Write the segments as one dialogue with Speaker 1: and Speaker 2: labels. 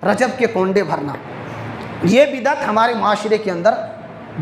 Speaker 1: رجب کے کونڈے بھرنا، یہ بدعت ہمارے معاشرے کے اندر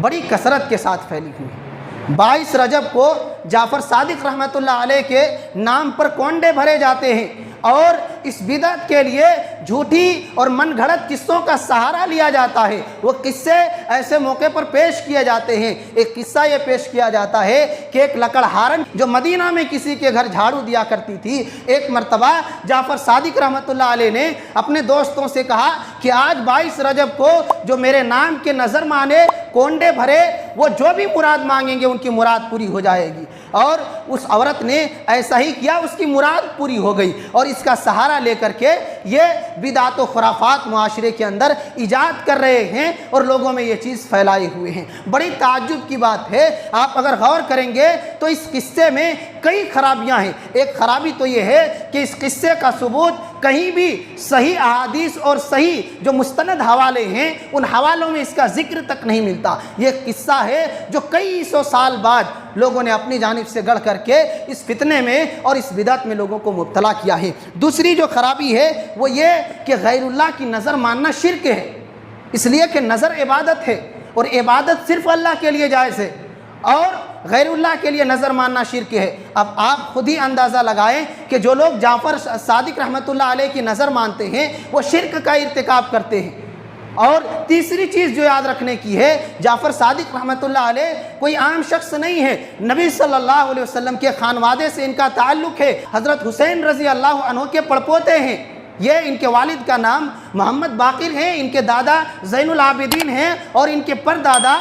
Speaker 1: بڑی کثرت کے ساتھ پھیلی ہوئی ہے۔ 22 رجب کو جعفر صادق رحمۃ اللہ علیہ کے نام پر کونڈے بھرے جاتے ہیں، اور اس بدعت کے لیے جھوٹی اور من گھڑت قصوں کا سہارا لیا جاتا ہے۔ وہ قصے ایسے موقع پر پیش کیے جاتے ہیں۔ ایک قصہ یہ پیش کیا جاتا ہے کہ ایک لکڑہارن جو مدینہ میں کسی کے گھر جھاڑو دیا کرتی تھی، ایک مرتبہ جعفر صادق رحمۃ اللہ علیہ نے اپنے دوستوں سے کہا کہ آج 22 رجب کو جو میرے نام کے نظر مانے کونڈے بھرے، وہ جو بھی مراد مانگیں گے ان کی مراد پوری ہو جائے گی۔ اور اس عورت نے ایسا ہی کیا، اس کی مراد پوری ہو گئی، اور اس کا سہارا لے کر کے یہ بدعت و خرافات معاشرے کے اندر ایجاد کر رہے ہیں اور لوگوں میں یہ چیز پھیلائے ہوئے ہیں۔ بڑی تعجب کی بات ہے، آپ اگر غور کریں گے تو اس قصے میں کئی خرابیاں ہیں۔ ایک خرابی تو یہ ہے کہ اس قصے کا ثبوت کہیں بھی صحیح احادیث اور صحیح جو مستند حوالے ہیں ان حوالوں میں اس کا ذکر تک نہیں ملتا۔ یہ قصہ ہے جو کئی سو سال بعد لوگوں نے اپنی جانب سے گڑھ کر کے اس فتنے میں اور اس بدعت میں لوگوں کو مبتلا کیا ہے۔ دوسری جو خرابی ہے وہ یہ کہ غیر اللہ کی نظر ماننا شرک ہے، اس لیے کہ نظر عبادت ہے، اور عبادت صرف اللہ کے لیے جائز ہے، اور غیر اللہ کے لیے نظر ماننا شرک ہے۔ اب آپ خود ہی اندازہ لگائیں کہ جو لوگ جعفر صادق رحمۃ اللہ علیہ کی نظر مانتے ہیں وہ شرک کا ارتکاب کرتے ہیں۔ اور تیسری چیز جو یاد رکھنے کی ہے، جعفر صادق رحمۃ اللہ علیہ کوئی عام شخص نہیں ہے، نبی صلی اللہ علیہ وسلم کے خانوادے سے ان کا تعلق ہے۔ حضرت حسین رضی اللہ عنہ کے پڑپوتے ہیں، یہ ان کے والد کا نام محمد باقر ہے، ان کے دادا زین العابدین ہیں، اور ان کے پردادا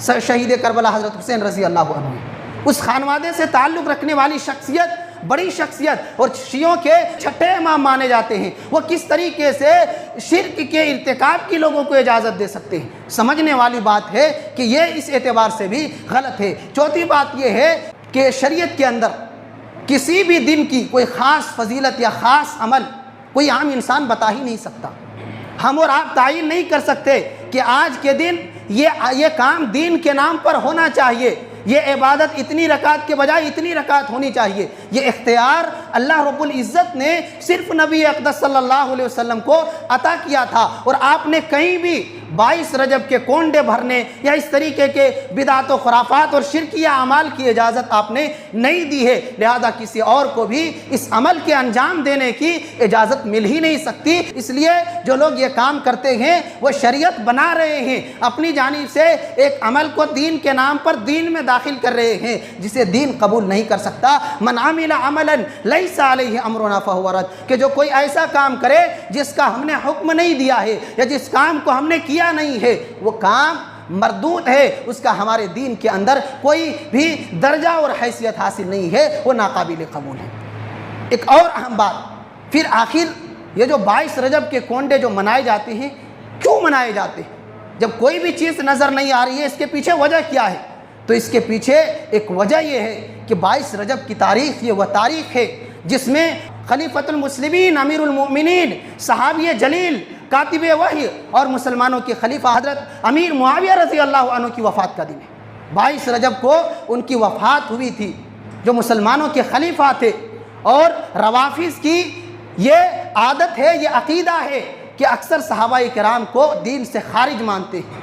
Speaker 1: شہید کربلا حضرت حسین رضی اللہ عنہ۔ اس خانوادے سے تعلق رکھنے والی شخصیت، بڑی شخصیت، اور شیعوں کے چھٹے امام مانے جاتے ہیں، وہ کس طریقے سے شرک کے ارتکاب کی لوگوں کو اجازت دے سکتے ہیں؟ سمجھنے والی بات ہے کہ یہ اس اعتبار سے بھی غلط ہے۔ چوتھی بات یہ ہے کہ شریعت کے اندر کسی بھی دن کی کوئی خاص فضیلت یا خاص عمل کوئی عام انسان بتا ہی نہیں سکتا۔ ہم اور آپ تعین نہیں کر سکتے کہ آج کے دن یہ کام دین کے نام پر ہونا چاہیے، یہ عبادت اتنی رکعت کے بجائے اتنی رکعت ہونی چاہیے۔ یہ اختیار اللہ رب العزت نے صرف نبی اقدس صلی اللہ علیہ وسلم کو عطا کیا تھا، اور آپ نے کہیں بھی 22 رجب کے کونڈے بھرنے یا اس طریقے کے بدعت و خرافات اور شرکیہ اعمال کی اجازت آپ نے نہیں دی ہے، لہذا کسی اور کو بھی اس عمل کے انجام دینے کی اجازت مل ہی نہیں سکتی۔ اس لیے جو لوگ یہ کام کرتے ہیں وہ شریعت بنا رہے ہیں، اپنی جانب سے ایک عمل کو دین کے نام پر دین میں داخل کر رہے ہیں، جسے دین قبول نہیں کر سکتا۔ من عمل عملا لیس علیہ امرنا فہو رد، کہ جو کوئی ایسا کام کرے جس کا ہم نے حکم نہیں دیا ہے یا جس کام کو ہم نے کیا نہیں ہے، وہ کام مردود ہے، اس کا ہمارے دین کے اندر کوئی بھی درجہ اور حیثیت حاصل نہیں ہے، وہ ناقابل قبول ہے۔ ایک اور اہم بات، پھر آخر یہ جو 22 رجب کے کونڈے جو منائے جاتے ہیں، کیوں منائے جاتے ہیں؟ جب کوئی بھی چیز نظر نہیں آ رہی ہے، اس کے پیچھے وجہ کیا ہے؟ تو اس کے پیچھے ایک وجہ یہ ہے کہ 22 رجب کی تاریخ یہ وہ تاریخ ہے جس میں خلیفۃ المسلمین امیر المؤمنین صحابی جلیل کاتب وحی اور مسلمانوں کے خلیفہ حضرت امیر معاویہ رضی اللہ عنہ کی وفات کا دن ہے۔ 22 رجب کو ان کی وفات ہوئی تھی، جو مسلمانوں کے خلیفہ تھے۔ اور روافض کی یہ عادت ہے، یہ عقیدہ ہے کہ اکثر صحابہ کرام کو دین سے خارج مانتے ہیں،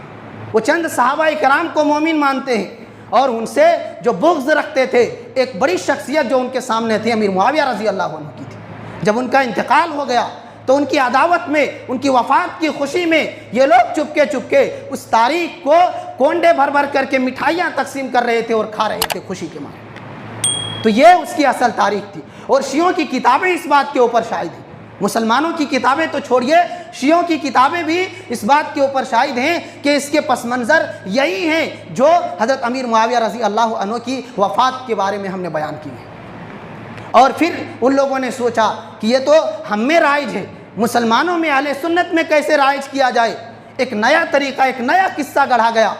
Speaker 1: وہ چند صحابہ کرام کو مومن مانتے ہیں، اور ان سے جو بغض رکھتے تھے۔ ایک بڑی شخصیت جو ان کے سامنے تھی امیر معاویہ رضی اللہ عنہ کی تھی۔ جب ان کا انتقال ہو گیا تو ان کی عداوت میں، ان کی وفات کی خوشی میں یہ لوگ چپکے اس تاریخ کو کونڈے بھر بھر کر کے مٹھائیاں تقسیم کر رہے تھے اور کھا رہے تھے خوشی کے مارے۔ تو یہ اس کی اصل تاریخ تھی، اور شیعوں کی کتابیں اس بات کے اوپر شاہد ہیں۔ مسلمانوں کی کتابیں تو چھوڑیے، شیعوں کی کتابیں بھی اس بات کے اوپر شاہد ہیں کہ اس کے پس منظر یہی ہیں جو حضرت امیر معاویہ رضی اللہ عنہ کی وفات کے بارے میں ہم نے بیان کی ہے۔ اور پھر ان لوگوں نے سوچا کہ یہ تو ہم میں رائج ہے، مسلمانوں میں اہل سنت میں کیسے رائج کیا جائے؟ ایک نیا طریقہ، ایک نیا قصہ گڑھا گیا،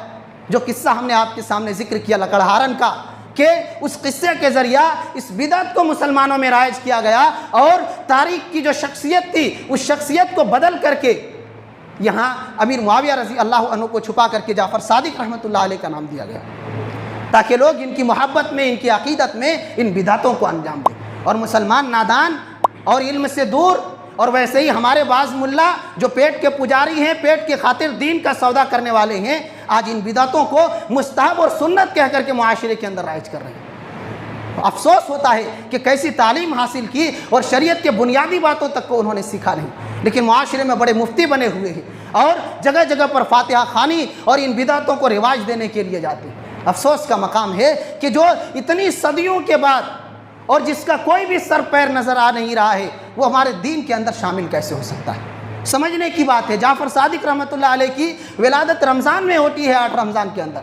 Speaker 1: جو قصہ ہم نے آپ کے سامنے ذکر کیا لکڑہارن کا، کہ اس قصے کے ذریعہ اس بدعت کو مسلمانوں میں رائج کیا گیا، اور تاریخ کی جو شخصیت تھی اس شخصیت کو بدل کر کے یہاں امیر معاویہ رضی اللہ عنہ کو چھپا کر کے جعفر صادق رحمۃ اللہ علیہ کا نام دیا گیا، تاکہ لوگ ان کی محبت میں، ان کی عقیدت میں ان بدعتوں کو انجام دیں۔ اور مسلمان نادان اور علم سے دور اور ویسے ہی ہمارے بعض ملا جو پیٹ کے پجاری ہیں، پیٹ کی خاطر دین کا سودا کرنے والے ہیں، آج ان بدعتوں کو مستحب اور سنت کہہ کر کے معاشرے کے اندر رائج کر رہے ہیں۔ افسوس ہوتا ہے کہ کیسی تعلیم حاصل کی اور شریعت کے بنیادی باتوں تک کو انہوں نے سیکھا نہیں، لیکن معاشرے میں بڑے مفتی بنے ہوئے ہیں اور جگہ جگہ پر فاتحہ خوانی اور ان بدعتوں کو رواج دینے کے لیے جاتے ہیں۔ افسوس کا مقام ہے کہ جو اتنی صدیوں کے بعد اور جس کا کوئی بھی سر پیر نظر آ نہیں رہا ہے، وہ ہمارے دین کے اندر شامل کیسے ہو سکتا ہے؟ سمجھنے کی بات ہے۔ جعفر صادق رحمۃ اللہ علیہ کی ولادت رمضان میں ہوتی ہے، 8 رمضان کے اندر،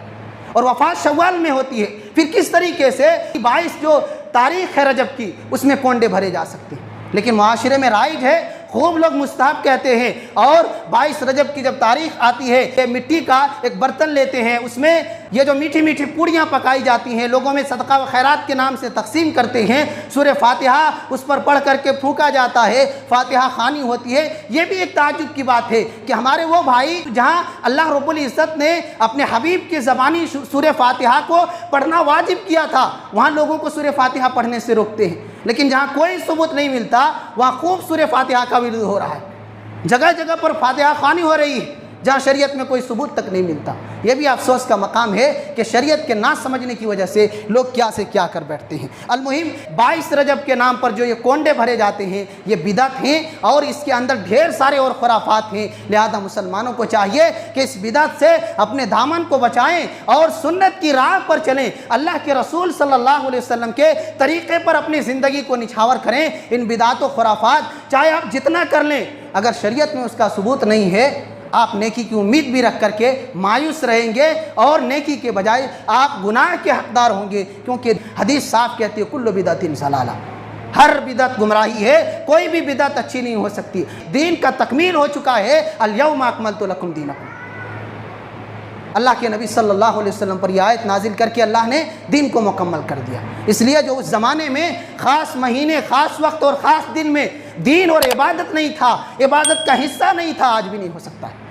Speaker 1: اور وفات شوال میں ہوتی ہے، پھر کس طریقے سے 22 جو تاریخ ہے رجب کی، اس میں کونڈے بھرے جا سکتے ہیں؟ لیکن معاشرے میں رائج ہے، خوب لوگ مستحب کہتے ہیں، اور 22 رجب کی جب تاریخ آتی ہے، یہ مٹی کا ایک برتن لیتے ہیں، اس میں یہ جو میٹھی میٹھی پوڑیاں پکائی جاتی ہیں، لوگوں میں صدقہ و خیرات کے نام سے تقسیم کرتے ہیں، سورہ فاتحہ اس پر پڑھ کر کے پھونکا جاتا ہے، فاتحہ خوانی ہوتی ہے۔ یہ بھی ایک تعجب کی بات ہے کہ ہمارے وہ بھائی جہاں اللہ رب العزت نے اپنے حبیب کی زبانی سورہ فاتحہ کو پڑھنا واجب کیا تھا، وہاں لوگوں کو سورہ فاتحہ پڑھنے سے روکتے ہیں، لیکن جہاں کوئی ثبوت نہیں ملتا وہاں خوب سورہ فاتحہ کا ورد ہو رہا ہے، جگہ جگہ پر فاتحہ خوانی ہو رہی ہے جہاں شریعت میں کوئی ثبوت تک نہیں ملتا۔ یہ بھی افسوس کا مقام ہے کہ شریعت کے نہ سمجھنے کی وجہ سے لوگ کیا سے کیا کر بیٹھتے ہیں۔ المہم 22 رجب کے نام پر جو یہ کونڈے بھرے جاتے ہیں، یہ بدعت ہیں اور اس کے اندر ڈھیر سارے اور خرافات ہیں، لہذا مسلمانوں کو چاہیے کہ اس بدعت سے اپنے دامن کو بچائیں اور سنت کی راہ پر چلیں، اللہ کے رسول صلی اللہ علیہ وسلم کے طریقے پر اپنی زندگی کو نچھاور کریں۔ ان بدعت و خرافات چاہے آپ جتنا کر لیں، اگر شریعت میں اس کا ثبوت نہیں ہے، آپ نیکی کی امید بھی رکھ کر کے مایوس رہیں گے اور نیکی کے بجائے آپ گناہ کے حقدار ہوں گے، کیونکہ حدیث صاف کہتی ہے کل بدعت ضلالہ، ہر بدعت گمراہی ہے، کوئی بھی بدعت اچھی نہیں ہو سکتی۔ دین کا تکمیل ہو چکا ہے، الیوم اکملت لکم دینکم۔ اللہ کے نبی صلی اللہ علیہ وسلم پر یہ آیت نازل کر کے اللہ نے دین کو مکمل کر دیا۔ اس لیے جو اس زمانے میں خاص مہینے، خاص وقت اور خاص دن میں دین اور عبادت نہیں تھا، عبادت کا حصہ نہیں تھا، آج بھی نہیں ہو سکتا ہے۔